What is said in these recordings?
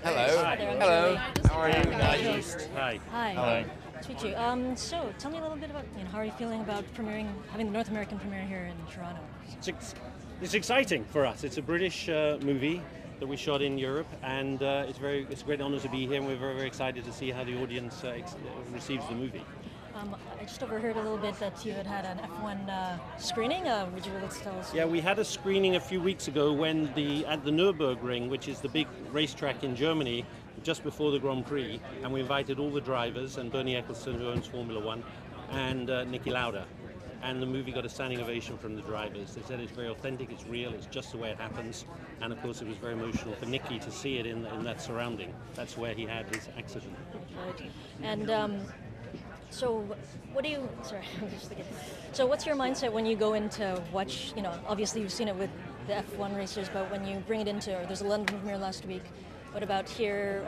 Hello. Hi there, I'm Hello. Julie. How are you? Nice. Hi. Hi. Hello. Nice to meet you. So, tell me a little bit about how are you feeling about having the North American premiere here in Toronto? It's exciting for us. It's a British movie that we shot in Europe, and it's a great honour to be here. And we're very, very excited to see how the audience receives the movie. I just overheard a little bit that you had an F1 screening. Would you like to tell us? Yeah, we had a screening a few weeks ago at the Nürburgring, which is the big racetrack in Germany, just before the Grand Prix, and we invited all the drivers and Bernie Ecclestone, who owns Formula One, and Niki Lauda. And the movie got a standing ovation from the drivers. They said it's very authentic, it's real, it's just the way it happens. And of course, it was very emotional for Niki to see it in that surrounding. That's where he had his accident. Right. And so, what do you? Sorry, I'm just thinking. So, what's your mindset when you go in to watch? Obviously you've seen it with the F1 racers, but when you bring it into, or there's a London premiere last week. What about here?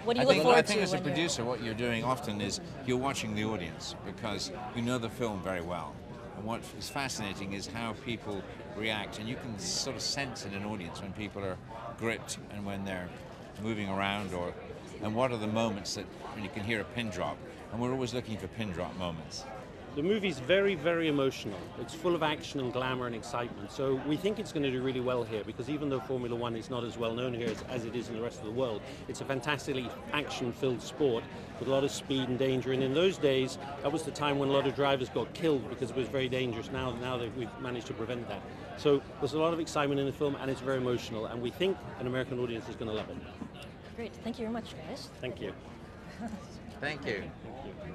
What do you look forward to? I think as a producer, what you're doing often is you're watching the audience because you know the film very well. And what is fascinating is how people react, and you can sort of sense in an audience when people are gripped and when they're moving around, and what are the moments that when you can hear a pin drop. And we're always looking for pin drop moments. The movie's very, very emotional. It's full of action and glamour and excitement. So we think it's going to do really well here because even though Formula One is not as well known here as it is in the rest of the world, it's a fantastically action-filled sport with a lot of speed and danger. And in those days, that was the time when a lot of drivers got killed because it was very dangerous. Now that we've managed to prevent that. So there's a lot of excitement in the film and it's very emotional. And we think an American audience is going to love it. Great. Thank you very much, guys. Thank you. Thank you. Thank you.